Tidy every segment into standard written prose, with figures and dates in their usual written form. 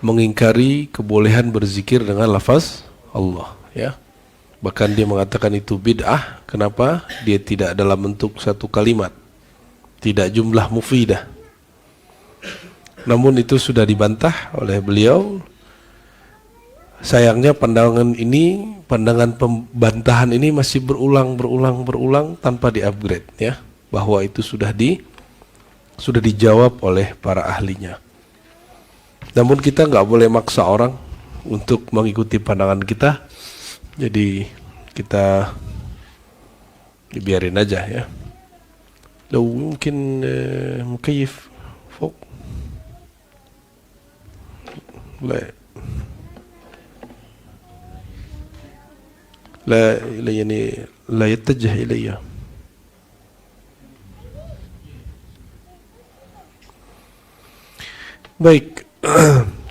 mengingkari kebolehan berzikir dengan lafaz Allah, ya. Bahkan dia mengatakan itu bid'ah. Kenapa? Dia tidak dalam bentuk satu kalimat, tidak jumlah mufidah. Namun itu sudah dibantah oleh beliau. Sayangnya pandangan pembantahan ini masih berulang tanpa di-upgrade, ya. Bahwa itu sudah dijawab oleh para ahlinya. Namun kita nggak boleh maksa orang untuk mengikuti pandangan kita. Jadi kita dibiarin aja, ya. Lalu mungkin mukayif fok. لا يتجه إلي. Baik.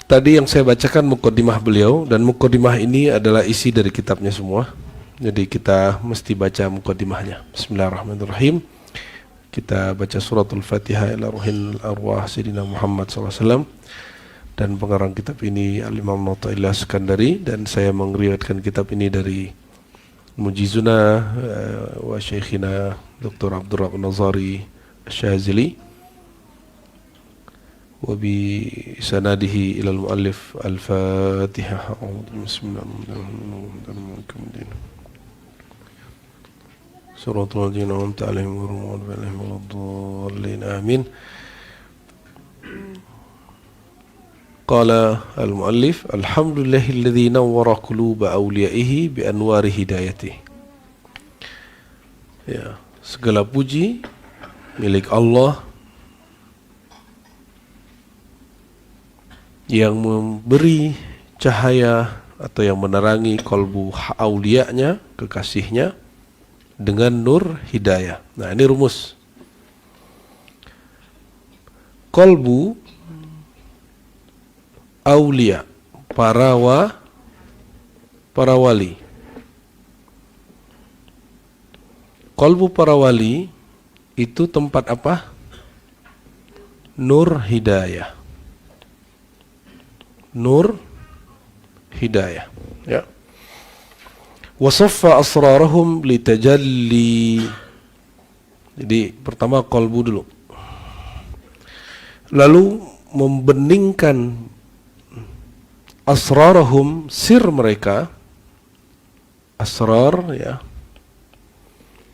Tadi yang saya bacakan muqaddimah beliau, dan muqaddimah ini adalah isi dari kitabnya semua. Jadi kita mesti baca muqaddimahnya. Bismillahirrahmanirrahim. Kita baca suratul Fatihah ila ruhil arwah Sayyidina Muhammad SAW. Dan pengarang kitab ini Al-Imam Athaillah Iskandari, dan saya meriwayatkan kitab ini dari mujizuna wa syekhina Dr. Abdurrahman Nazari Syazili. وبسناده إلى المؤلف الفاتحة. بسم الله الرحمن الرحيم. صراط الذين أنعمت عليهم غير المغضوب عليهم ولا الضالين آمين. قال المؤلف الحمد لله الذي نور قلوب أوليائه بأنوار هدايته. Ya, segala puji milik Allah yang memberi cahaya atau yang menerangi kolbu aulianya, kekasihnya, dengan nur hidayah. Nah, ini rumus. Kolbu aulia, para wali. Kolbu para wali itu tempat apa? Nur hidayah. Nur hidayah, ya. Wasaffa asrarahum litajalli. Jadi pertama kolbu dulu, lalu membeningkan asrarahum, sir mereka. Asrar, ya.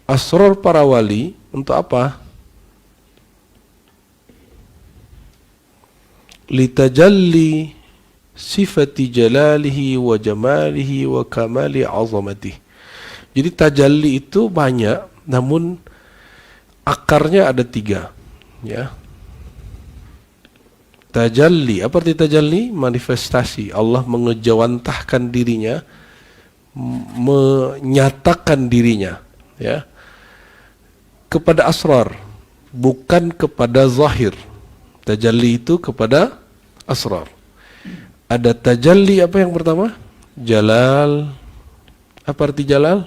Asrar para wali untuk apa? Litajalli sifati jalalihi wa jamalihi wa kamali azamatihi. Jadi tajalli itu banyak, namun akarnya ada 3, ya. Tajalli, apa arti tajalli? Manifestasi. Allah mengejawantahkan dirinya, menyatakan dirinya, ya, kepada asrar, bukan kepada zahir. Tajalli itu kepada asrar. Ada tajalli, apa yang pertama? Jalal. Apa arti jalal?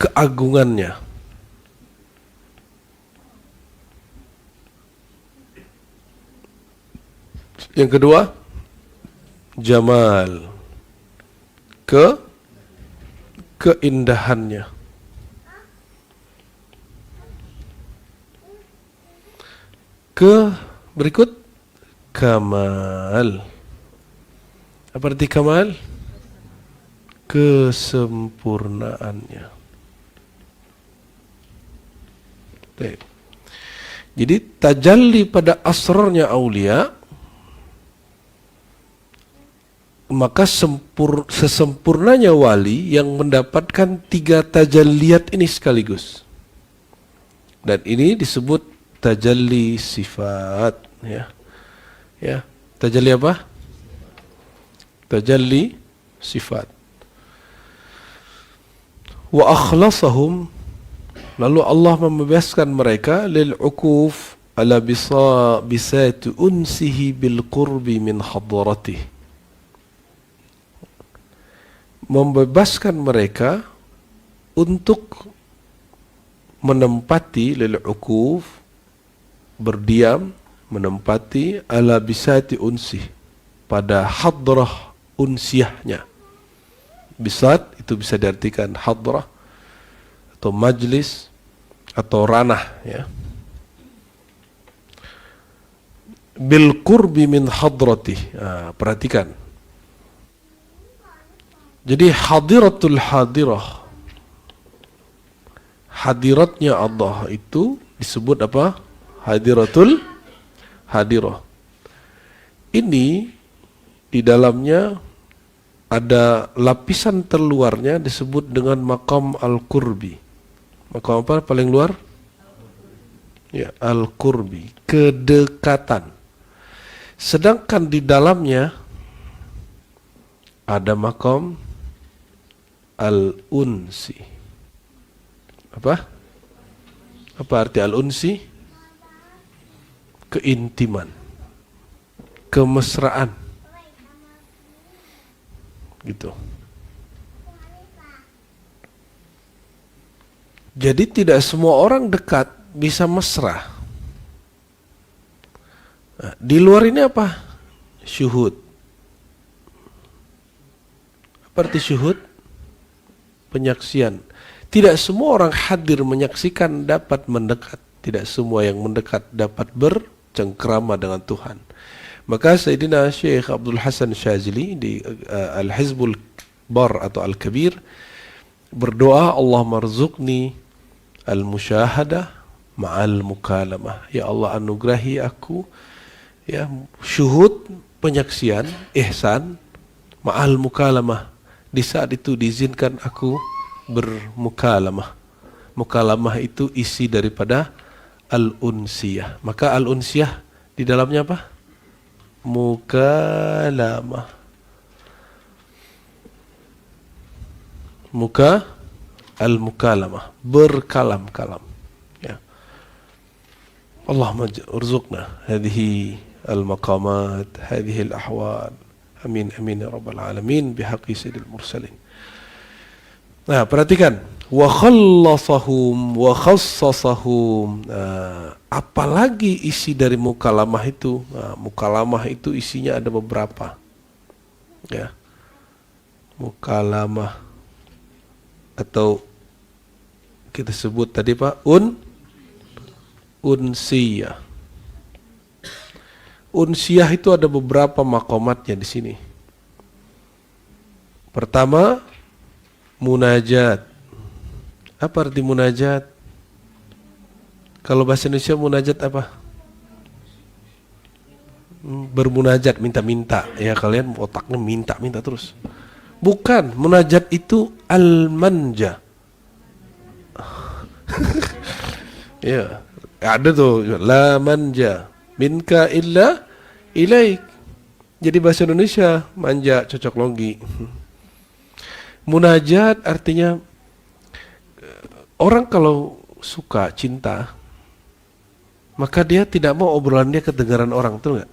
Keagungannya. Yang kedua, jamal. Keindahannya. Berikut kamal. Apa arti kamal? Kesempurnaannya. Jadi tajalli pada asrarnya aulia, maka sesempurnanya wali yang mendapatkan 3 tajalliyat ini sekaligus. Dan ini disebut tajalli sifat, ya. Ya, tajalli apa? Tajalli sifat. Wa akhlasahum, lalu Allah membebaskan mereka lil ukuf ala bisati unsihi bil qurbi min hadratih. Membebaskan mereka untuk menempati lil ukuf, berdiam, menempati ala bisati unsih, pada hadrah unsiyahnya. Bisat itu bisa diartikan hadrah atau majlis atau ranah, ya. Bil qurbi min hadratih. Perhatikan. Jadi hadiratul hadirah, hadiratnya Allah itu disebut apa? Hadiratul hadirah. Ini di dalamnya ada lapisan terluarnya disebut dengan maqam al-qurbi. Maqam apa paling luar? Ya, al-qurbi, kedekatan. Sedangkan di dalamnya ada maqam al-unsi. Apa? Apa arti al-unsi? Keintiman, kemesraan, gitu. Jadi tidak semua orang dekat bisa mesra. Nah, di luar ini apa? Syuhud. Apa arti syuhud? Penyaksian. Tidak semua orang hadir menyaksikan dapat mendekat. Tidak semua yang mendekat dapat bercengkrama dengan Tuhan. Maka Sayyidina Syekh Abdul Hasan Syazili di Al-Hizbul Bar atau Al-Kabir berdoa, Allah marzuqni al-musyahadah ma'al mukalamah. Ya Allah, anugerahi aku, ya, syuhud, penyaksian, ihsan, ma'al mukalamah. Di saat itu diizinkan aku bermukalamah. Mukalamah itu isi daripada al-unsiyah. Maka al-unsiyah di dalamnya apa? Mukalamah. Muka al-mukalamah, berkalam-kalam, ya. Allahumma urzuqna hadhihi al-maqamat, hadhihi al-ahwal. Amin amin ya rabbal alamin bihaqqi sayyidil mursalin. Nah, perhatikan, wa khallasahum wa khassasahum. Apalagi isi dari mukalamah itu? Mukalamah itu isinya ada beberapa, ya. Mukalamah atau kita sebut tadi Pak, unsiyah. Unsiyah itu ada beberapa makomatnya di sini. Pertama, munajat. Apa arti munajat? Kalau bahasa Indonesia munajat apa? Bermunajat, minta-minta. Ya, kalian otaknya minta-minta terus. Bukan, munajat itu al-manja. Ya, ada tuh, la manja minka illa ilaik. Jadi bahasa Indonesia manja cocok logi. Munajat artinya orang kalau suka, cinta, maka dia tidak mau obrolannya kedengaran orang, betul nggak?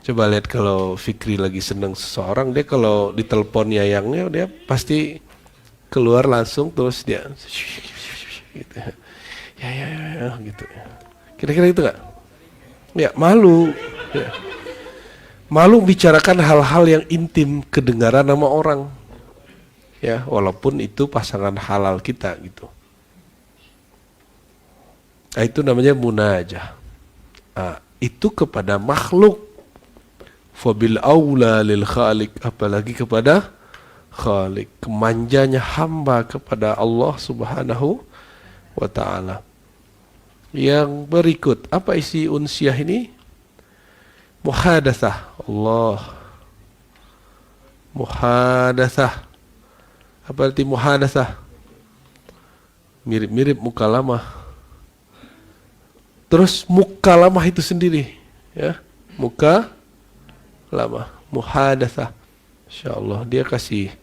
Coba lihat kalau Fikri lagi senang seseorang, dia kalau ditelepon yayangnya, dia pasti keluar langsung terus dia gitu. Ya gitu. Kira-kira itu nggak? Ya, malu. Ya. Malu bicarakan hal-hal yang intim kedengaran sama orang. Ya, walaupun itu pasangan halal kita gitu. Nah, itu namanya munajah. Nah, itu kepada makhluk. Fabil aula lil khaliq, apalagi kepada khaliq. Kemanjanya hamba kepada Allah Subhanahu wa ta'ala. Yang berikut, apa isi unsiyah ini? Muhadatsah. Allah. Muhadatsah. Apa arti muhadatsah? Mirip-mirip mukalamah. Terus mukalamah itu sendiri, ya. Mukalamah, muhadatsah. Insyaallah dia kasih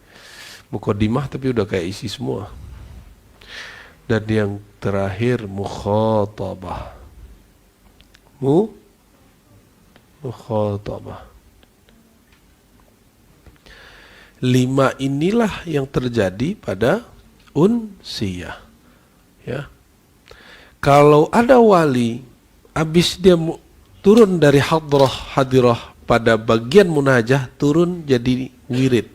muqaddimah tapi udah kayak isi semua. Dan yang terakhir mukhatabah. Mukhatabah. 5 inilah yang terjadi pada unsiyah. Ya. Kalau ada wali, habis dia turun dari hadirah pada bagian munajah, turun jadi wirid,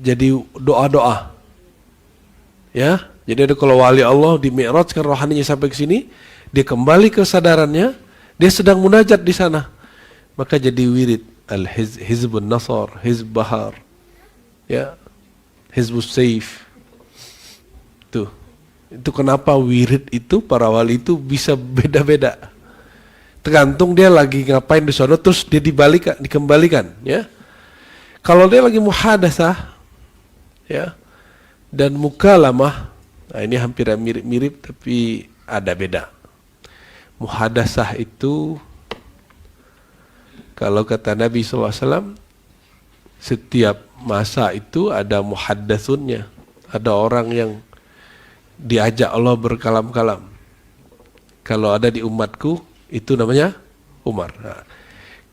jadi doa-doa. Ya, jadi ada kalau wali Allah di Mi'raj kan rohaninya sampai ke sini, dia kembali ke kesadarannya, dia sedang munajat di sana. Maka jadi wirid, Hizbun Nasr, Hizb Bahar, ya, Hizbus Saif. Tuh. Itu kenapa wirid itu para wali itu bisa beda-beda. Tergantung dia lagi ngapain di sana, terus dia dikembalikan, ya. Kalau dia lagi muhadatsah, ya, dan mukalamah, nah ini hampir mirip-mirip tapi ada beda. Muhadatsah itu kalau kata Nabi SAW, setiap masa itu ada muhaddatsunnya, ada orang yang diajak Allah berkalam-kalam. Kalau ada di umatku, itu namanya Umar. Nah,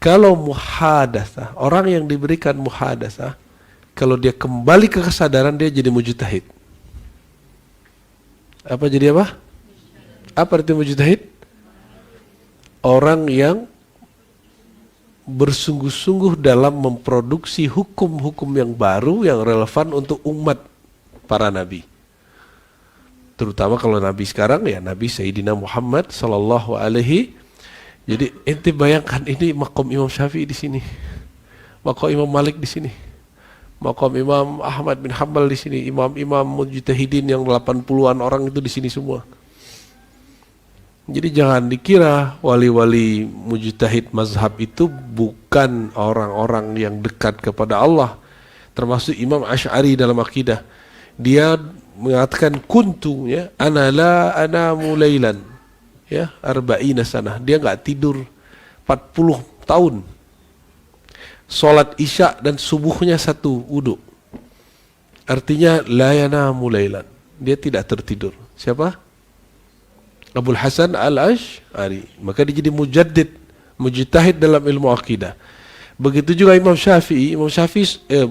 kalau muhadatsah, orang yang diberikan muhadatsah, kalau dia kembali ke kesadaran, dia jadi mujtahid. Apa jadi apa? Apa arti mujtahid? Orang yang bersungguh-sungguh dalam memproduksi hukum-hukum yang baru yang relevan untuk umat para nabi. Terutama kalau nabi sekarang ya Nabi Sayyidina Muhammad sallallahu alaihi. Jadi ente bayangkan ini maqam Imam Syafi'i di sini, maqam Imam Malik di sini, maqam Imam Ahmad bin Hanbal di sini, imam-imam mujtahidin yang 80-an orang itu di sini semua. Jadi jangan dikira wali-wali mujtahid mazhab itu bukan orang-orang yang dekat kepada Allah. Termasuk Imam Asy'ari dalam akidah. Dia mengatakan kuntu, ya, ana la anamu lailan, ya, arba'ina sanah. Dia enggak tidur 40 tahun. Salat Isya dan subuhnya satu wudu. Artinya la yanamu lailan. Dia tidak tertidur. Siapa? Abul Hasan Al-Asy'ari. Maka dia jadi mujaddid, mujtahid dalam ilmu akidah. Begitu juga Imam Syafi'i,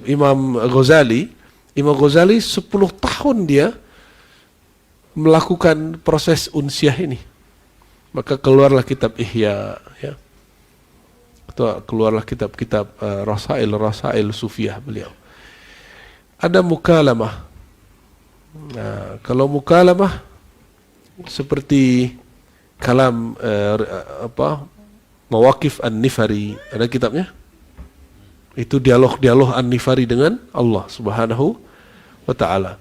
Imam Ghazali. Imam Ghazali 10 tahun dia melakukan proses unsiah ini. Maka keluarlah kitab Ihya, ya. Keluarlah kitab-kitab Rasail Sufiyah beliau. Ada mukalamah. Nah, kalau mukalamah seperti kalam Mawaqif An-Nifari, ada kitabnya. Itu dialog An-Nifari dengan Allah Subhanahu wa taala.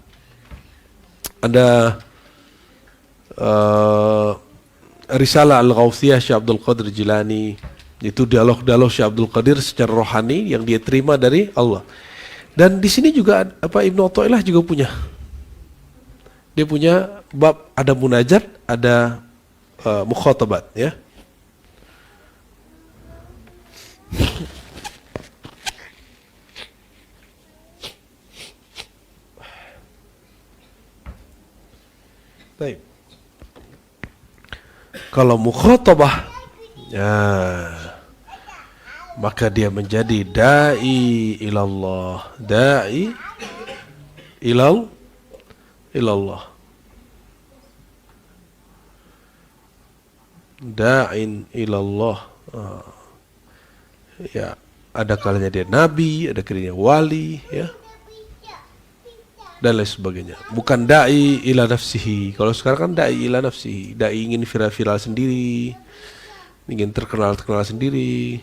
Ada Risalah Al-Ghawthiyah Syekh Abdul Qadir Jilani. Itu dialog Syekh Abdul Qadir secara rohani yang dia terima dari Allah. Dan di sini juga Ibnu Athaillah juga punya. Dia punya bab, ada munajat, ada mukhatabat, ya. Baik. Kalau mukhatabah, ya, maka dia menjadi da'i ilallah, da'i ilallah, da'in ilallah. Ya, ada kalanya dia nabi, ada kalanya wali, ya, dan lain sebagainya. Bukan da'i ila nafsihi. Kalau sekarang kan da'i ila nafsihi, da'i ingin viral sendiri, ingin terkenal sendiri,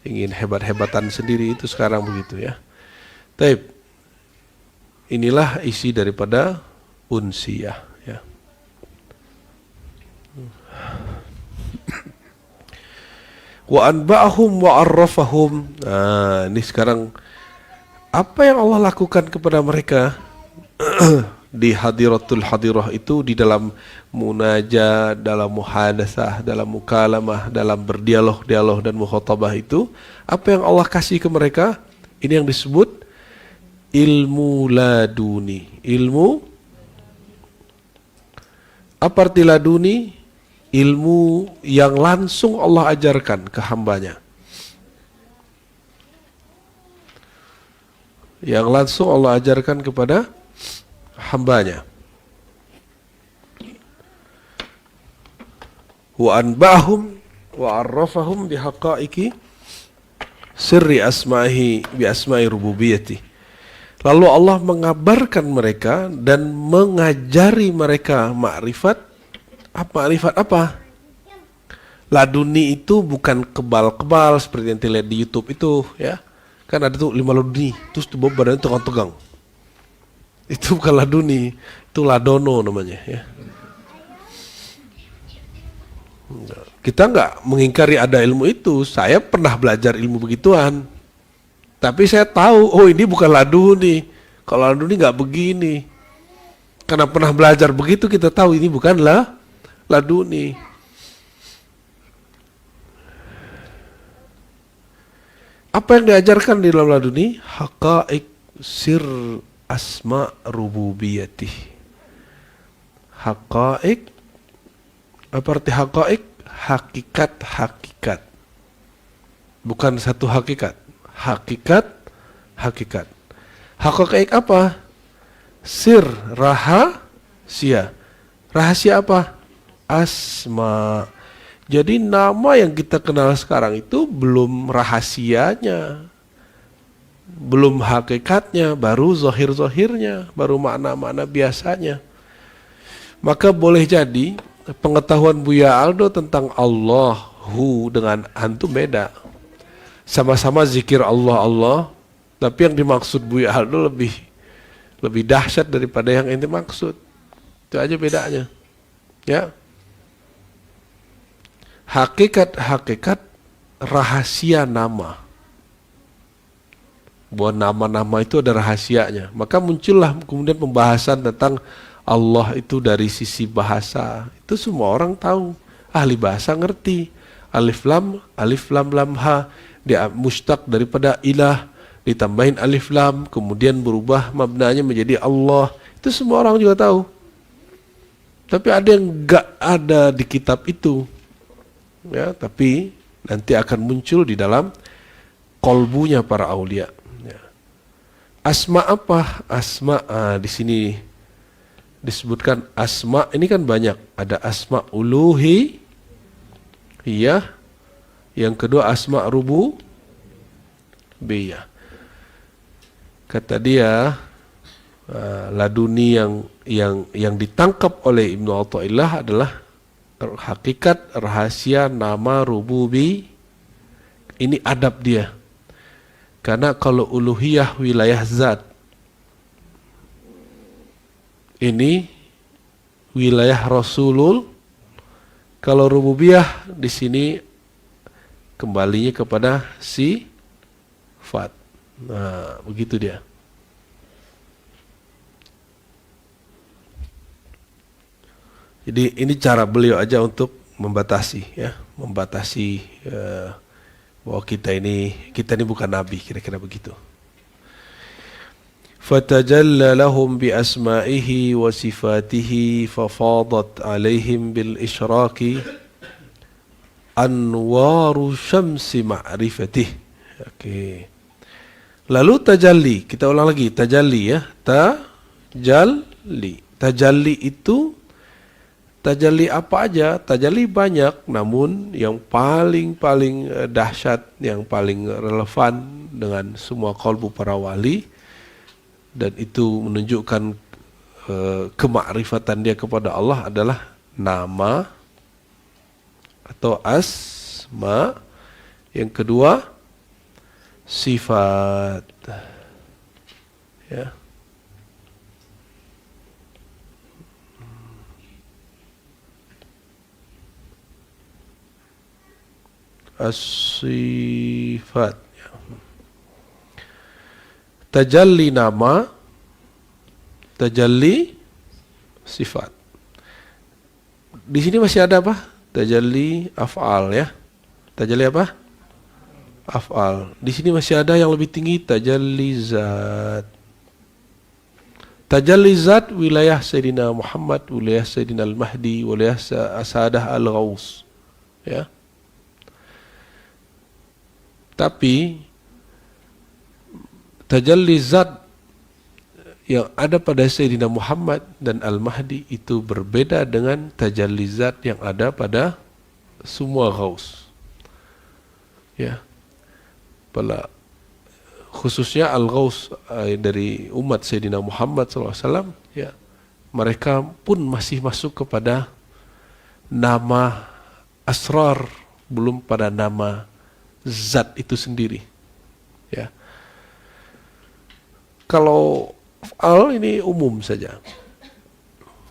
ingin hebat-hebatan sendiri. Itu sekarang begitu, ya. Taib. Inilah isi daripada unsiyah, ya. Wa anba'ahum wa arrafahum. Nah, ini sekarang apa yang Allah lakukan kepada mereka di hadiratul hadirah itu, di dalam munajat, dalam muhadatsah, dalam mukalamah, dalam berdialog dan mukhatabah itu, apa yang Allah kasih ke mereka? Ini yang disebut ilmu laduni. Ilmu apa arti laduni? Ilmu yang langsung Allah ajarkan ke hambanya. Yang langsung Allah ajarkan kepada hambanya. wa anba'ahum wa arrafahum bihaqaiki sirri asma'i bi asma'i rububiyyati. Lalu Allah mengabarkan mereka dan mengajari mereka makrifat. Makrifat apa? Laduni itu bukan kebal-kebal seperti yang dilihat di YouTube itu, ya. Kan ada tuh 5 laduni, terus tuh badannya tegang-tegang. Itu bukan laduni, itu ladono namanya, ya. Kita nggak mengingkari ada ilmu itu. Saya pernah belajar ilmu begituan, tapi saya tahu, oh ini bukan laduni. Kalau laduni nggak begini. Karena pernah belajar begitu, kita tahu ini bukanlah laduni. Apa yang diajarkan di dalam laduni? Haqa'iq sir asma rububiyatih. Haqa'iq, apa arti haqa'iq? Hakikat-hakikat. Bukan satu hakikat. Hakikat-hakikat. Haqa'iq apa? Sir, rahasia. Rahasia apa? Asma. Jadi nama yang kita kenal sekarang itu belum rahasianya, belum hakikatnya, baru zohir-zohirnya, baru makna-makna biasanya. Maka boleh jadi pengetahuan Buya Aldo tentang Allahu dengan antum beda. Sama-sama zikir Allah, tapi yang dimaksud Buya Aldo lebih dahsyat daripada yang ente maksud. Itu aja bedanya. Ya. Hakikat rahasia nama. Bahwa nama-nama itu ada rahasianya. Maka muncullah kemudian pembahasan tentang Allah itu dari sisi bahasa. Itu semua orang tahu. Ahli bahasa ngerti. Alif lam lam ha. Dia mustaq daripada ilah. Ditambahin alif lam. Kemudian berubah mabnanya menjadi Allah. Itu semua orang juga tahu. Tapi ada yang gak ada di kitab itu. Ya, tapi nanti akan muncul di dalam kolbunya para aulia. Ya. Asma apa? Asma di sini disebutkan asma. Ini kan banyak. Ada asma uluhi, iya. Yang kedua asma rububiyah. Kata dia laduni yang ditangkap oleh Ibnu Athaillah adalah hakikat, rahasia, nama, rububi. Ini adab dia. Karena kalau uluhiyah wilayah zat, ini wilayah Rasulul. Kalau rububiyah di sini kembalinya kepada sifat. Nah, begitu dia. Jadi ini cara beliau aja untuk membatasi, ya, bahwa kita ini bukan nabi, kira-kira begitu. Fatajalla lahum bi asma'ihi wa sifatihi fafadat alaihim bil isyraqi anwaru syamsi ma'rifatih. Oke. Lalu tajalli, kita ulang lagi, tajalli, ya. Tajalli itu tajalli apa aja? Tajalli banyak, namun yang paling dahsyat, yang paling relevan dengan semua qalbu para wali, dan itu menunjukkan kemakrifatan dia kepada Allah adalah nama atau asma. Yang kedua sifat, ya. As-sifat. Tajalli nama, tajalli sifat. Di sini masih ada apa? Tajalli af'al, ya. Tajalli apa? Af'al. Di sini masih ada yang lebih tinggi, tajalli zat. Tajalli zat wilayah Sayyidina Muhammad, wilayah Sayyidina Al-Mahdi, wilayah Asadah Al-Ghaus, ya. Tapi tajalli zat yang ada pada Sayyidina Muhammad dan Al-Mahdi itu berbeda dengan tajalli zat yang ada pada semua ghaus. Ya. Khususnya al-ghaus dari umat Sayyidina Muhammad SAW, ya, mereka pun masih masuk kepada nama asrar, belum pada nama zat itu sendiri. Ya. Kalau af'al ini umum saja.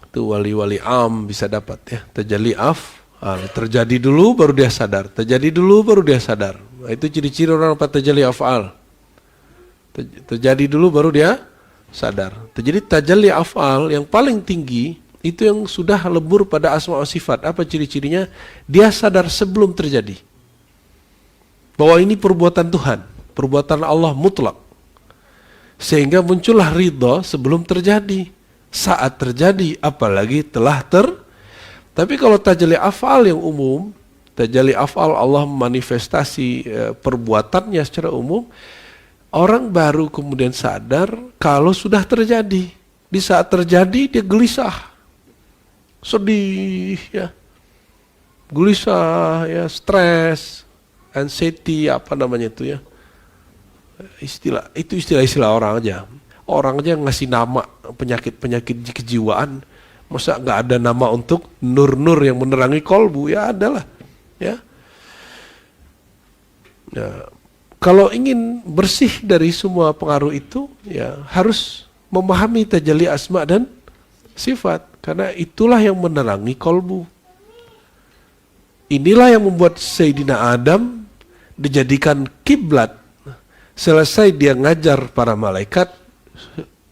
Itu wali-wali am bisa dapat, ya. Tajalli terjadi dulu baru dia sadar. Terjadi dulu baru dia sadar. Nah, itu ciri-ciri orang dapat tajalli af'al. Terjadi dulu baru dia sadar. Jadi tajalli af'al yang paling tinggi itu yang sudah lebur pada asma wa sifat. Apa ciri-cirinya? Dia sadar sebelum terjadi bahwa ini perbuatan Tuhan, perbuatan Allah mutlak. Sehingga muncullah ridha sebelum terjadi. Saat terjadi, apalagi telah Tapi kalau tajalli af'al yang umum, tajalli af'al Allah manifestasi perbuatannya secara umum, orang baru kemudian sadar kalau sudah terjadi. Di saat terjadi dia gelisah, sedih, ya, gelisah, ya, stres, anxiety, apa namanya itu, ya, istilah orang aja. Orang aja ngasih nama penyakit kejiwaan, masa nggak ada nama untuk nur-nur yang menerangi kolbu? Ya adalah, ya. Nah, kalau ingin bersih dari semua pengaruh itu, ya harus memahami tajalli asma dan sifat, karena itulah yang menerangi kolbu. Inilah yang membuat Sayyidina Adam dijadikan kiblat. Selesai dia ngajar para malaikat,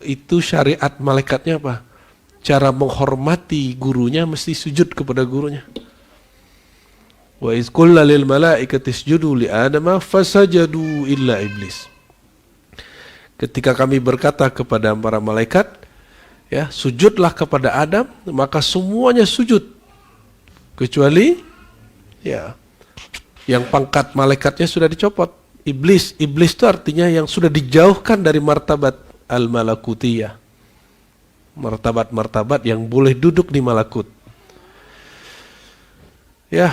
itu syariat malaikatnya apa? Cara menghormati gurunya mesti sujud kepada gurunya. Wa iz qulna lil malaikati isjudu li adama fasajadu illa iblis. Ketika kami berkata kepada para malaikat, ya, sujudlah kepada Adam, maka semuanya sujud kecuali, ya, yang pangkat malaikatnya sudah dicopot, iblis. Iblis itu artinya yang sudah dijauhkan dari martabat al-malakutiyah, martabat-martabat yang boleh duduk di malakut. Ya,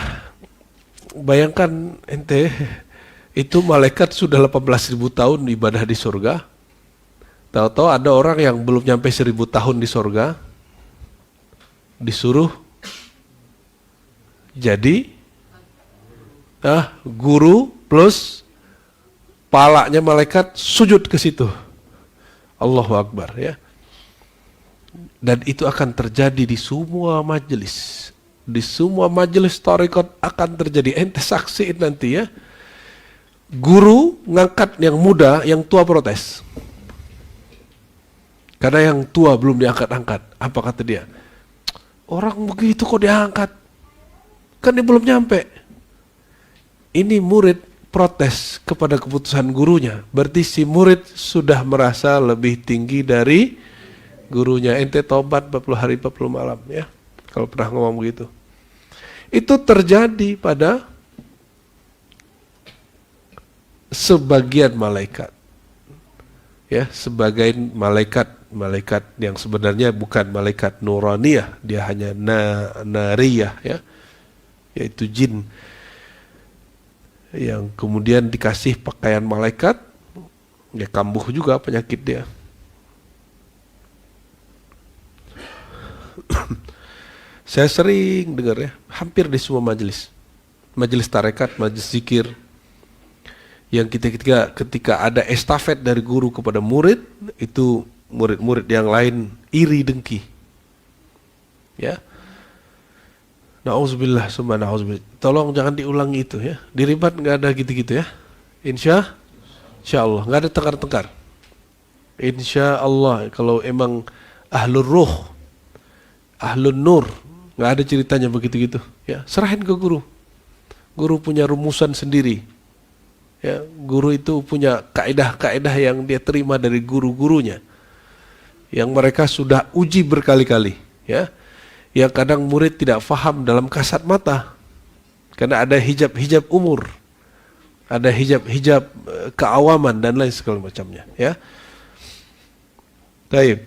bayangkan ente, itu malaikat sudah 18.000 tahun ibadah di surga. Tahu-tahu ada orang yang belum nyampe 1.000 tahun di surga, disuruh jadi guru plus palanya malaikat sujud ke situ. Allahu Akbar, ya. Dan itu akan terjadi di semua majelis. Di semua majelis tarekat akan terjadi. Ente saksiin nanti, ya. Guru ngangkat yang muda, yang tua protes. Karena yang tua belum diangkat-angkat. Apa kata dia? Orang begitu kok diangkat? Kan dia belum nyampe. Ini murid protes kepada keputusan gurunya. Berarti si murid sudah merasa lebih tinggi dari gurunya. Ente tobat 40 hari 40 malam, ya. Kalau pernah ngomong begitu. Itu terjadi pada sebagian malaikat. Ya, sebagian malaikat yang sebenarnya bukan malaikat nuraniyah, dia hanya nariyah, ya. Yaitu jin yang kemudian dikasih pakaian malaikat, ya kambuh juga penyakit dia. Saya sering dengar, ya, hampir di semua majelis tarekat, majelis zikir, yang ketika ada estafet dari guru kepada murid, itu murid-murid yang lain iri dengki, ya. Na'udzubillah, summa na'udzubillah. Tolong jangan diulangi itu, ya. Di ribat nggak ada gitu-gitu, ya. Insya Allah nggak ada tengkar-tengkar. Insya Allah, kalau emang ahlur ruh, ahlun nur, nggak ada ceritanya begitu-gitu, ya. Serahin ke guru. Guru punya rumusan sendiri. Ya, guru itu punya kaedah-kaedah yang dia terima dari guru-gurunya, yang mereka sudah uji berkali-kali, ya. Yang kadang murid tidak faham dalam kasat mata, karena ada hijab-hijab umur, ada hijab-hijab keawaman dan lain segala macamnya, ya. Baik.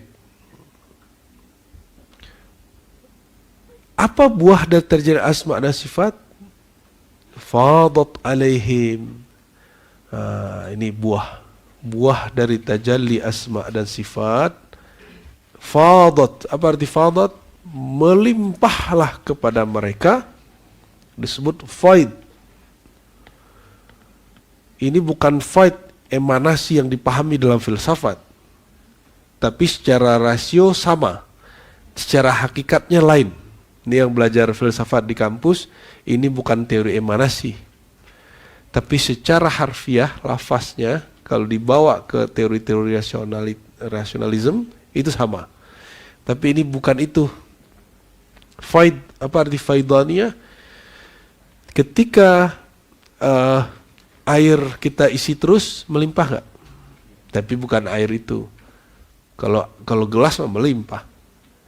Apa buah dari terjadi asma dan sifat? fadat alaihim. Ini buah dari tajalli asma dan sifat. Fadat, apa arti fadat? Melimpahlah kepada mereka, disebut faid. Ini bukan faid emanasi yang dipahami dalam filsafat, tapi secara rasio sama, secara hakikatnya lain. Ini yang belajar filsafat di kampus, ini bukan teori emanasi, tapi secara harfiah, lafaznya kalau dibawa ke teori-teori rasionalisme itu sama. Tapi ini bukan itu. Faid, apa arti faidaniyah? Ketika air kita isi terus, melimpah nggak? Tapi bukan air itu. Kalau gelas melimpah.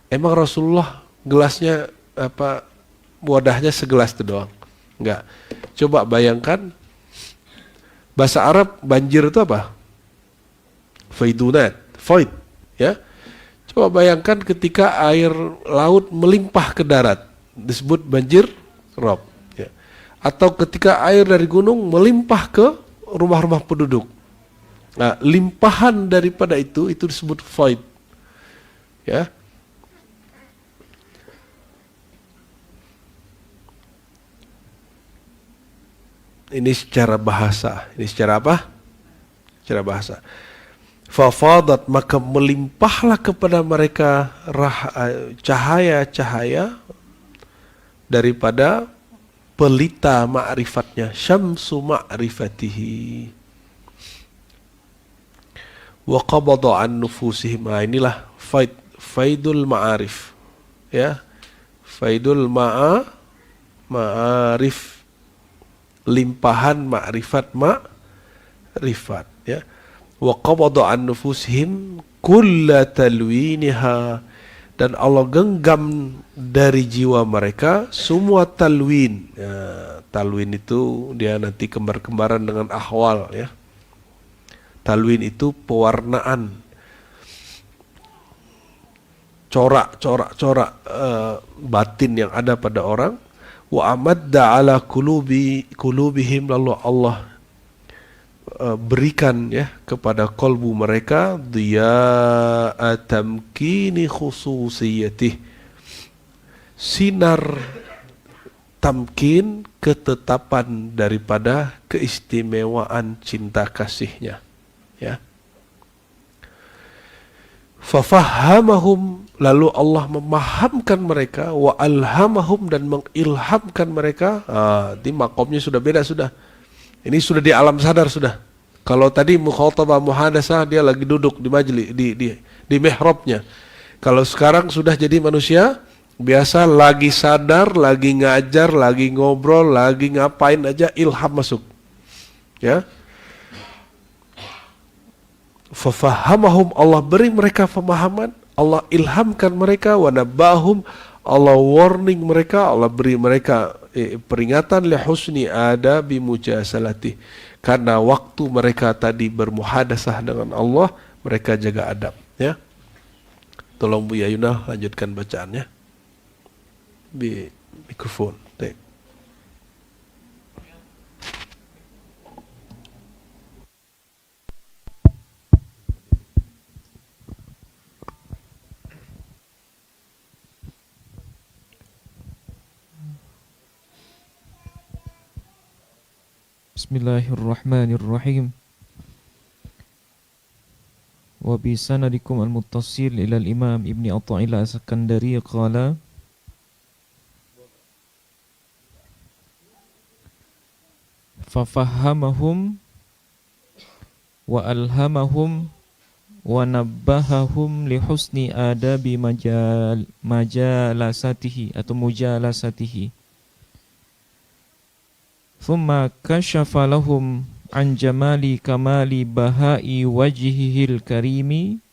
Emang Rasulullah gelasnya apa, wadahnya segelas itu doang? Enggak. Coba bayangkan, bahasa Arab banjir itu apa? Faidunat, faid, ya. Coba bayangkan ketika air laut melimpah ke darat, disebut banjir rob, ya. Atau ketika air dari gunung melimpah ke rumah-rumah penduduk. Nah, limpahan daripada itu disebut faid, ya. Ini secara bahasa. Ini secara apa? Secara bahasa. Fafadat, maka melimpahlah kepada mereka cahaya-cahaya daripada pelita ma'rifatnya, syamsu ma'rifatihi. Wa qabada an nufusihim. Inilah faidul ma'arif, ya. Faidul ma'arif, limpahan ma'rifat, ya. Wa qabada an nufusihim kulla talwiniha, dan Allah genggam dari jiwa mereka semua talwin. Ya, talwin itu dia nanti kembar-kembaran dengan ahwal, ya. Talwin itu pewarnaan, corak batin yang ada pada orang. Wa amadda ala kulubihim, lalu Allah berikan, ya, kepada kolbu mereka diya'a tamkini khususiyatih, sinar tamkin, ketetapan daripada keistimewaan cinta kasihnya, ya. Fafahamahum, lalu Allah memahamkan mereka, wa alhamahum, dan mengilhamkan mereka. Ini makomnya sudah beda, sudah. Ini sudah di alam sadar sudah. Kalau tadi mukhatabah muhadasah, dia lagi duduk di majlis, di mihrabnya. Kalau sekarang sudah jadi manusia biasa, lagi sadar, lagi ngajar, lagi ngobrol, lagi ngapain aja, ilham masuk, ya. Fafahamahum, Allah beri mereka pemahaman, Allah ilhamkan mereka, wa nabahum, Allah warning mereka, Allah beri mereka peringatan, li husni adabi mujasalatih, karena waktu mereka tadi bermuhadasah dengan Allah, mereka jaga adab, ya. Tolong Bu Yayuna lanjutkan bacaannya di mikrofon. Bismillahirrahmanirrahim. Wa bi sanadikum al-muttasil ila al-Imam Ibn Athaillah as-Sakandari qala fafahamahum wa alhamahum wa nabbahahum li husni adabi majalasatihi atau mujalasatihi. Thumma kashafa lahum an jamali kamali bahai wajhihil karimi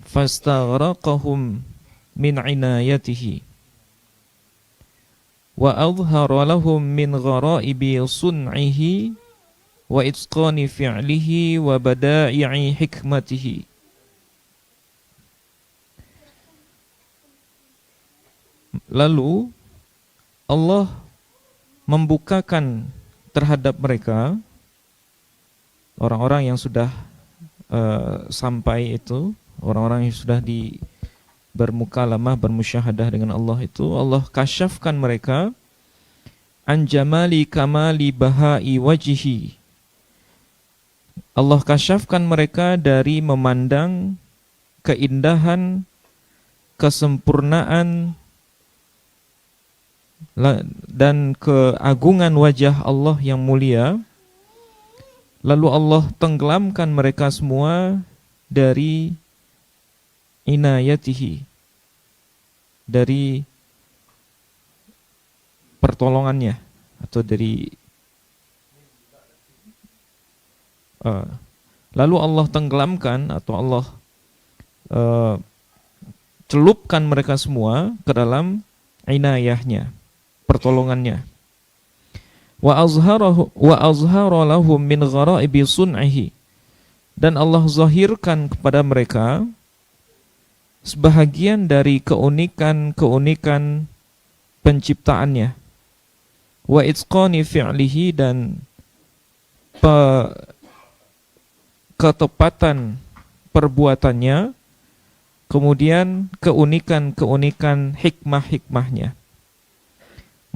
fastaghraqahum min inayatihi wa adhhara lahum min gharaibi sun'ihi wa itqani fi'lihi wa bada'i'i hikmatihi. Lalu Allah membukakan terhadap mereka orang-orang yang sudah sampai itu, orang-orang yang sudah bermukalamah, bermusyahadah dengan Allah itu, Allah kasyafkan mereka an jamali kamali bahai wajhi. Allah kasyafkan mereka dari memandang keindahan, kesempurnaan dan keagungan wajah Allah yang mulia. Lalu Allah tenggelamkan mereka semua dari inayatihi, dari pertolongannya, atau dari lalu Allah tenggelamkan atau Allah celupkan mereka semua ke dalam inayahnya, pertolongannya. Wa azhara lahum min ghara'ibi sun'ihi, dan Allah zahirkan kepada mereka sebahagian dari keunikan-keunikan penciptaannya. Wa itqani fi'lihi, dan ketepatan perbuatannya, kemudian keunikan-keunikan hikmah-hikmahnya.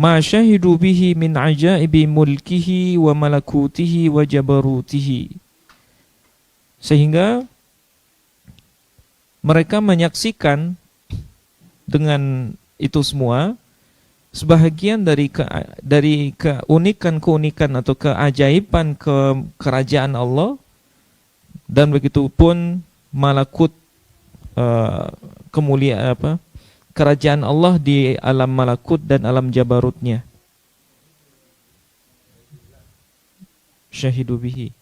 Ma syahidu bihi min ajaibi mulkihi wa malakutihi wa jabarutihi, sehingga mereka menyaksikan dengan itu semua sebahagian dari keunikan-keunikan atau keajaiban kerajaan Allah, dan begitu pun malakut, kemuliaan kerajaan Allah di alam malakut dan alam jabarutnya. Syahidu bihi.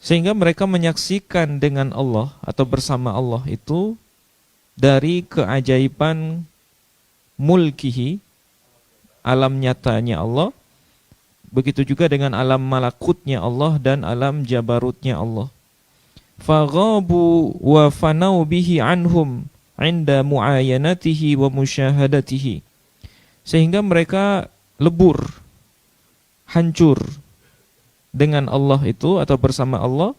Sehingga mereka menyaksikan dengan Allah atau bersama Allah itu dari keajaiban mulkihi, alam nyatanya Allah, begitu juga dengan alam malakutnya Allah dan alam jabarutnya Allah. Faghabu wa fanau bihi anhum inda muayanatihi wa musyahadatihi, sehingga mereka lebur, hancur dengan Allah itu atau bersama Allah,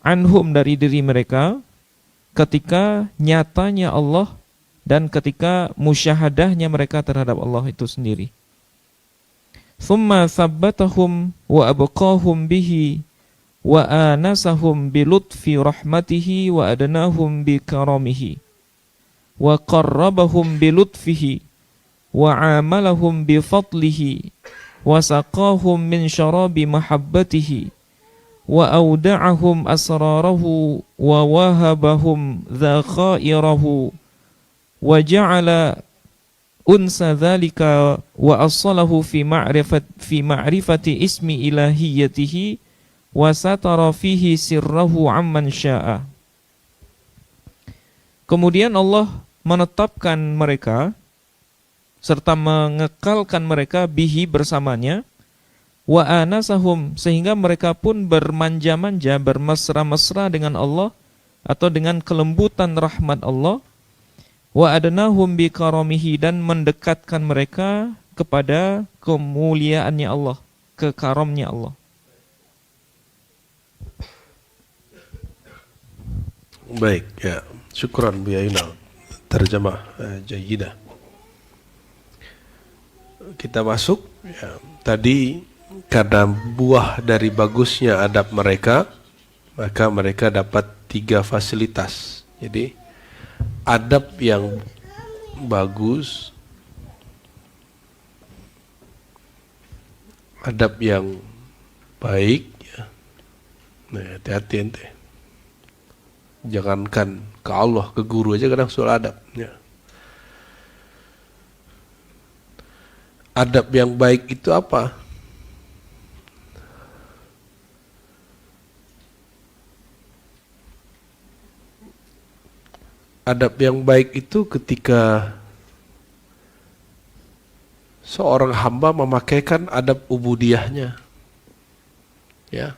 anhum dari diri mereka, ketika nyatanya Allah dan ketika musyahadahnya mereka terhadap Allah itu sendiri. Thumma thabbatahum wa abqahum bihi wa anasahum bilutfi rahmatihi wa adnahum bikaramihi wa qarrabahum bilutfihi wa amalahum bifadlihi wa saqahum min syarabi mahabbatihi wa auda'ahum asrarahu wa wahabahum dhakhairahu wa ja'ala unsa dzalika wa assalahu fi ma'rifati ismi ilahiyatihi wa satara fihi sirrahu amman syaa. Kemudian Allah menetapkan mereka serta mengekalkan mereka bihi bersamanya, wa anasahum, sehingga mereka pun bermanja-manja, bermesra-mesra dengan Allah atau dengan kelembutan rahmat Allah, wa adnahum bi karamihi, dan mendekatkan mereka kepada kemuliaannya Allah, ke karamnya Allah. Baik, ya. Syukran Bu Yaina. Terjemah jayidah. Kita masuk ya. Tadi karena buah dari bagusnya adab mereka, maka mereka dapat 3 fasilitas. Jadi adab yang bagus, adab yang baik ya. Nah, hati-hati ente. Jangankan ke Allah, ke guru aja kadang soal adab ya. Adab yang baik itu apa? Adab yang baik itu ketika seorang hamba memakaikan adab ubudiyahnya. Ya.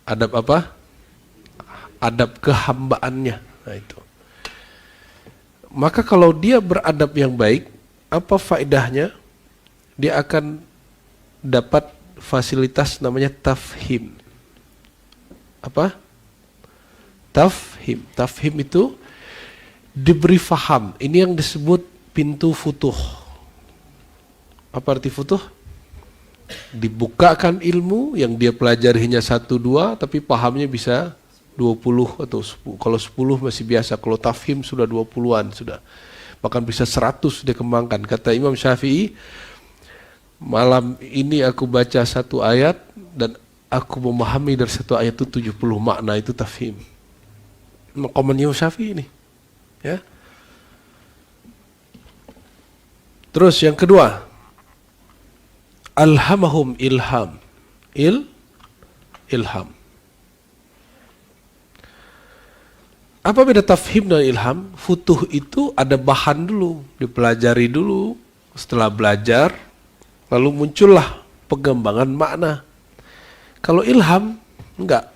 Adab apa? adab kehambaannya. Nah itu. Maka kalau dia beradab yang baik, apa faedahnya? Dia akan dapat fasilitas namanya tafhim. Apa? Tafhim. Tafhim itu diberi faham. Ini yang disebut pintu futuh. Apa arti futuh? Dibukakan ilmu yang dia pelajari hanya 1-2, tapi pahamnya bisa 20 atau 10. Kalau 10 masih biasa, kalau tafhim sudah 20-an sudah. Bahkan bisa 100 dia kembangkan. Kata Imam Syafi'i, malam ini aku baca 1 ayat dan aku memahami dari 1 ayat itu 70 makna, itu tafhim. Maqaman Imam Syafi'i ini. Ya. Terus yang kedua, alhamahum ilham. Ilham. Apa beda tafhim dan ilham? Futuh itu ada bahan dulu, dipelajari dulu. Setelah belajar, lalu muncullah pengembangan makna. Kalau ilham, enggak.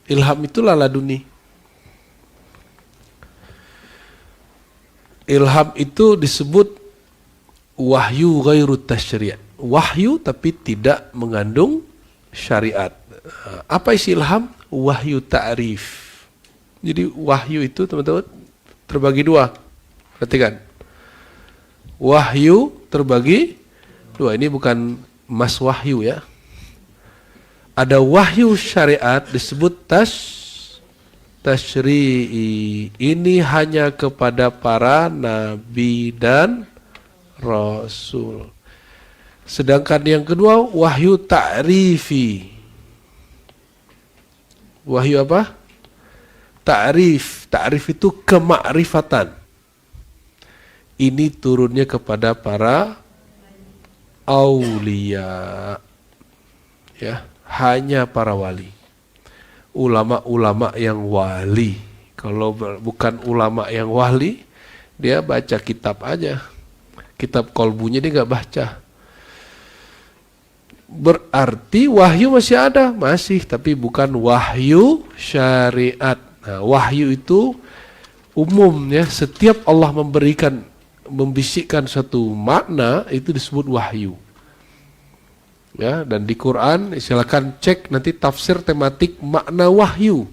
Ilham itu laduni. Ilham itu disebut wahyu ghairu tasyri'. Wahyu tapi tidak mengandung syariat. Apa isi ilham? Wahyu ta'rif. Jadi wahyu itu teman-teman terbagi 2. Perhatikan. Wahyu terbagi 2. Ini bukan Mas Wahyu ya. Ada wahyu syariat disebut tasyri'i. Ini hanya kepada para nabi dan rasul. Sedangkan yang kedua wahyu ta'rifi. Wahyu apa? Ta'rif. Ta'rif itu kemakrifatan. Ini turunnya kepada para aulia. Ya, hanya para wali. Ulama-ulama yang wali. Kalau bukan ulama yang wali, dia baca kitab aja. Kitab kolbunya dia nggak baca. Berarti wahyu masih ada, masih, tapi bukan wahyu syariat. Nah, wahyu itu umum ya, setiap Allah membisikkan satu makna itu disebut wahyu. Ya, dan di Quran silakan cek nanti tafsir tematik makna wahyu.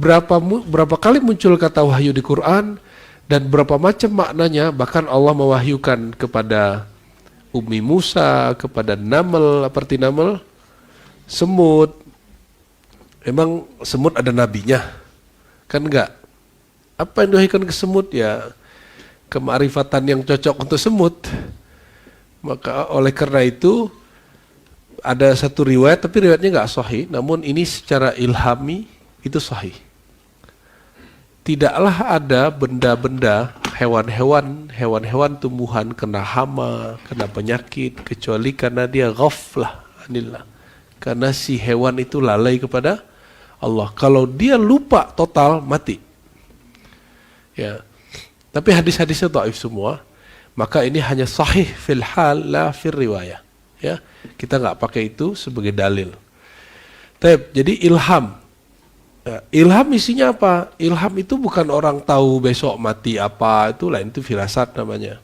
Berapa kali muncul kata wahyu di Quran dan berapa macam maknanya, bahkan Allah mewahyukan kepada Ummi Musa, kepada namel, seperti namel, semut. Emang semut ada nabinya? Kan enggak. Apa yang diwahyukan ke semut? Ya kemarifatan yang cocok untuk semut. Maka oleh karena itu ada satu riwayat, tapi riwayatnya enggak sahih, namun ini secara ilhami itu sahih. Tidaklah ada benda-benda, hewan-hewan tumbuhan kena hama, kena penyakit, kecuali karena dia ghaflah anillah. Karena si hewan itu lalai kepada Allah. Kalau dia lupa total, mati. Ya. Tapi hadis-hadisnya dhaif semua. Maka ini hanya sahih fil hal, la fil riwayah. Ya. Kita nggak pakai itu sebagai dalil. Jadi ilham. Ya, ilham isinya apa? Ilham itu bukan orang tahu besok mati apa, itu lain, itu firasat namanya.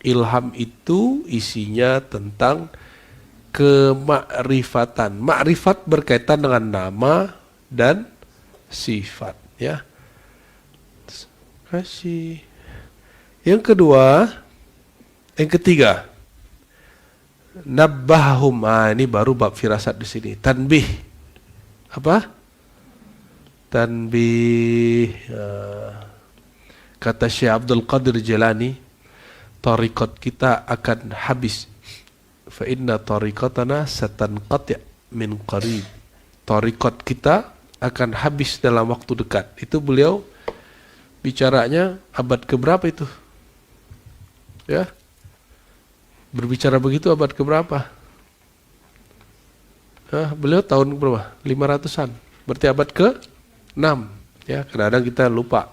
Ilham itu isinya tentang kemakrifatan. Makrifat berkaitan dengan nama dan sifat, ya. Kasih. Yang kedua, yang ketiga, nabbahum. Ini baru bab firasat di sini. Tanbih. Apa? Tanbih. Kata Syekh Abdul Qadir Jilani, tariqat kita akan habis. Fa inna tariqatana satanqati' min qarib. Tariqat kita akan habis dalam waktu dekat. Itu beliau bicaranya abad keberapa itu? Ya. Berbicara begitu abad keberapa? Beliau tahun berapa? 500-an. Berarti abad ke-6. Ya, kadang-kadang kita lupa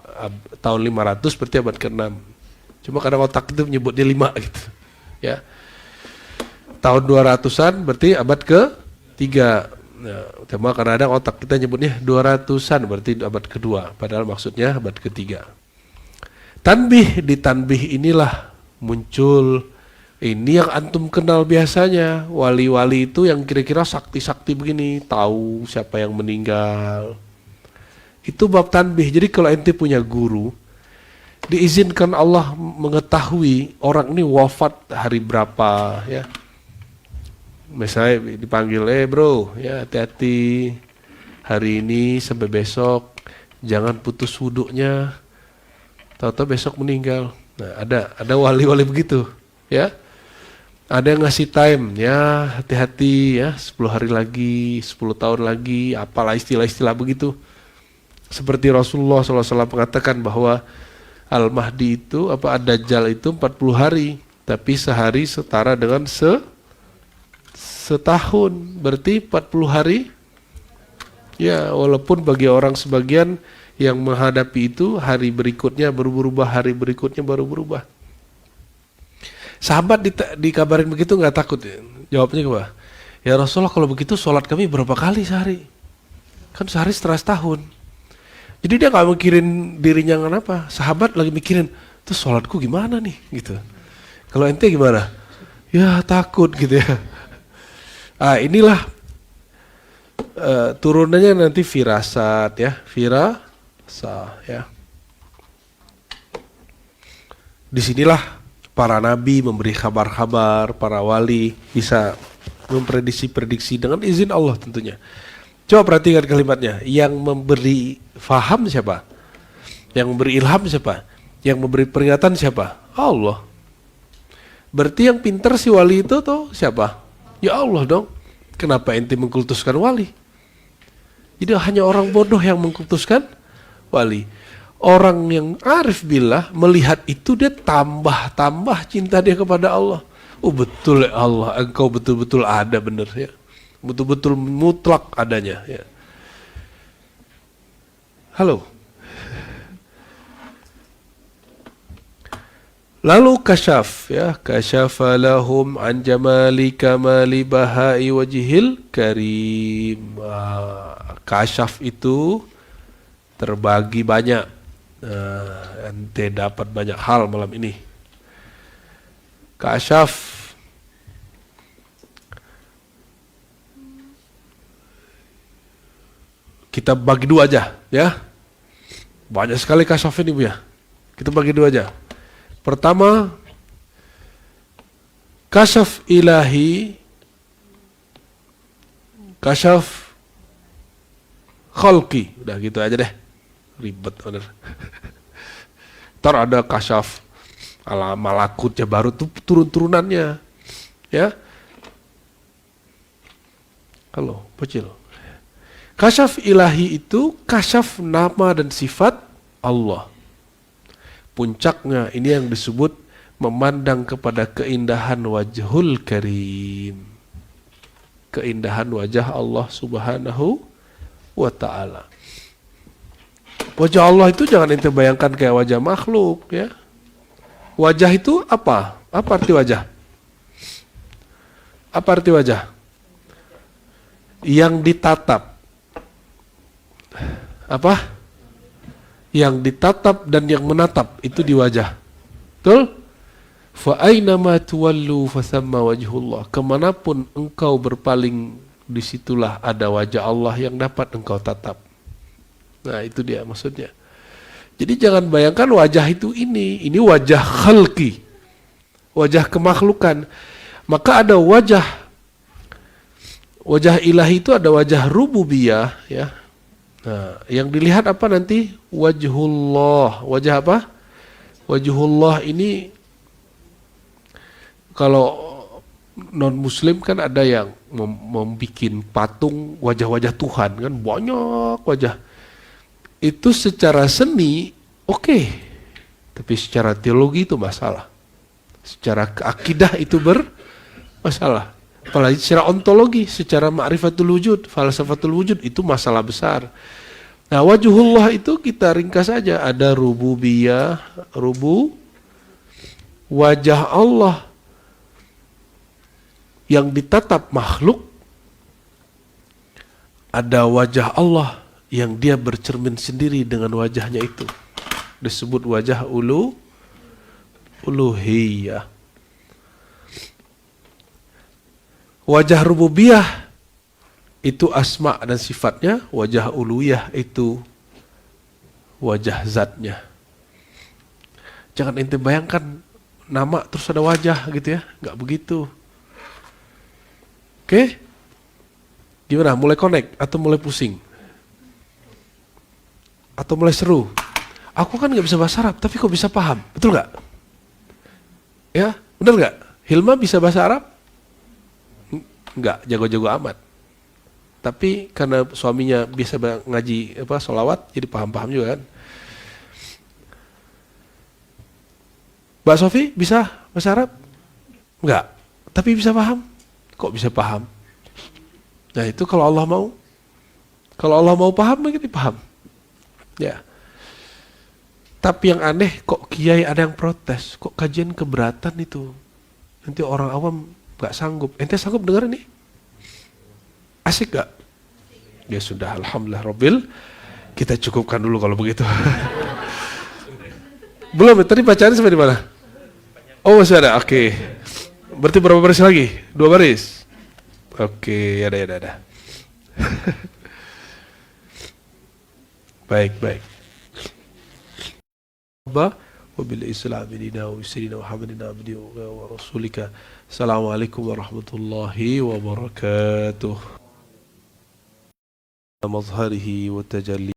tahun 500 berarti abad ke-6. Cuma kadang otak itu menyebut dia 5 gitu. Ya. Tahun 200-an berarti abad ke-3. Nah, cuma kadang-kadang otak kita nyebutnya 200-an berarti abad kedua, padahal maksudnya abad ketiga. Tanbih, di tanbih inilah muncul ini yang antum kenal biasanya, wali-wali itu yang kira-kira sakti-sakti begini, tahu siapa yang meninggal. Itu bab tanbih. Jadi kalau ente punya guru, diizinkan Allah mengetahui orang ini wafat hari berapa, ya. Misalnya dipanggil, bro, ya hati-hati hari ini sampai besok, jangan putus wuduknya. Tahu-tahu besok meninggal. Nah, ada wali-wali begitu, ya. Ada yang ngasih time, ya hati-hati ya, 10 hari lagi, 10 tahun lagi, apalah istilah-istilah begitu. Seperti Rasulullah SAW mengatakan bahwa Al-Mahdi itu, Ad-Dajjal itu 40 hari, tapi sehari setara dengan setahun, berarti 40 hari. Ya, walaupun bagi orang sebagian yang menghadapi itu hari berikutnya baru berubah, hari berikutnya baru berubah. Sahabat dikabarin begitu nggak takut ya? Jawabnya apa? Ya Rasulullah, kalau begitu sholat kami berapa kali sehari? Kan sehari setengah setahun. Jadi dia nggak mikirin dirinya kenapa. Sahabat lagi mikirin, tuh sholatku gimana nih? Gitu. Kalau ente gimana? Ya takut gitu ya. Inilah turunannya nanti firasat ya, ya. Disinilah para nabi memberi kabar-kabar, para wali bisa memprediksi-prediksi dengan izin Allah tentunya. Coba perhatikan kalimatnya. Yang memberi faham siapa? Yang memberi ilham siapa? Yang memberi peringatan siapa? Allah. Berarti yang pintar si wali itu tuh siapa? Ya Allah dong. Kenapa ente mengkultuskan wali? Jadi hanya orang bodoh yang mengkultuskan wali. Orang yang arif billah melihat itu dia tambah cinta dia kepada Allah. Oh betul ya Allah, engkau betul-betul ada benar ya. Betul-betul mutlak adanya ya. Halo. Lalu kasyaf ya, kasyafa lahum an jamali kamali bahai wajhil karim. Kasyaf itu terbagi banyak. Ente dapat banyak hal malam ini. Kasyaf kita bagi dua aja ya. Banyak sekali kasyaf ini Bu ya. Kita bagi dua aja. Pertama, kasyaf ilahi, kasyaf khalqi. Udah gitu aja deh. Ribet bener. Ntar ada kasyaf ala malakutnya baru tuh turun-turunannya. Ya. Halo, kecil. Kasyaf ilahi itu kasyaf nama dan sifat Allah. Puncaknya ini yang disebut memandang kepada keindahan wajhul karim. Keindahan wajah Allah Subhanahu wa ta'ala. Wajah Allah itu jangan ente bayangkan kayak wajah makhluk ya. Wajah itu apa? Apa arti wajah? Apa arti wajah? Yang ditatap. Apa? Yang ditatap dan yang menatap itu di wajah. Betul? Fa aina ma tuwallu fa thamma wajhullah. Kemanapun engkau berpaling, disitulah ada wajah Allah yang dapat engkau tatap. Nah itu dia maksudnya. Jadi jangan bayangkan wajah itu ini wajah khalqi, wajah kemakhlukan. Maka ada wajah ilahi itu ada wajah rububiyah ya. Nah, yang dilihat apa nanti? Wajhullah. Wajah apa? Wajhullah ini kalau non muslim kan ada yang membikin patung wajah-wajah Tuhan kan banyak wajah. Itu secara seni oke. Tapi secara teologi itu masalah. Secara keakidah itu bermasalah. Apalagi secara ontologi, secara ma'rifatul wujud, falsafatul wujud itu masalah besar. Nah, wajhullah itu kita ringkas saja, ada rububiyah, wajah Allah yang ditatap makhluk ada wajah Allah yang dia bercermin sendiri dengan wajahnya itu. Disebut wajah uluhiyah. Wajah rububiyah itu asma dan sifatnya, wajah uluhiyah itu wajah zatnya. Jangan ente bayangkan nama terus ada wajah gitu ya, nggak begitu. Oke? Gimana? Mulai connect atau mulai pusing? Atau mulai seru? Aku kan nggak bisa bahasa Arab, tapi kok bisa paham? Betul nggak? Ya, benar nggak? Hilma bisa bahasa Arab? Nggak jago-jago amat. Tapi karena suaminya bisa ngaji sholawat, jadi paham-paham juga kan. Mbak Sofi bisa bahasa Arab? Enggak, tapi bisa paham. Kok bisa paham? Nah itu kalau Allah mau. Kalau Allah mau paham, mungkin paham. Ya. Tapi yang aneh, kok kiai ada yang protes? Kok kajian keberatan itu? Nanti orang awam nggak sanggup. Ente sanggup dengar ini? Asik gak? Ya sudah, alhamdulillah Robbil. Kita cukupkan dulu kalau begitu. Belum, tadi bacaannya sampai di mana? Oh masih ada, oke. Berarti berapa baris lagi? 2 baris? Oke, ada. Baik. Wabil Islam dinina wa isrina wa hamdina abdi wa rasulika. Assalamualaikum warahmatullahi wabarakatuh. مظهره وتجلي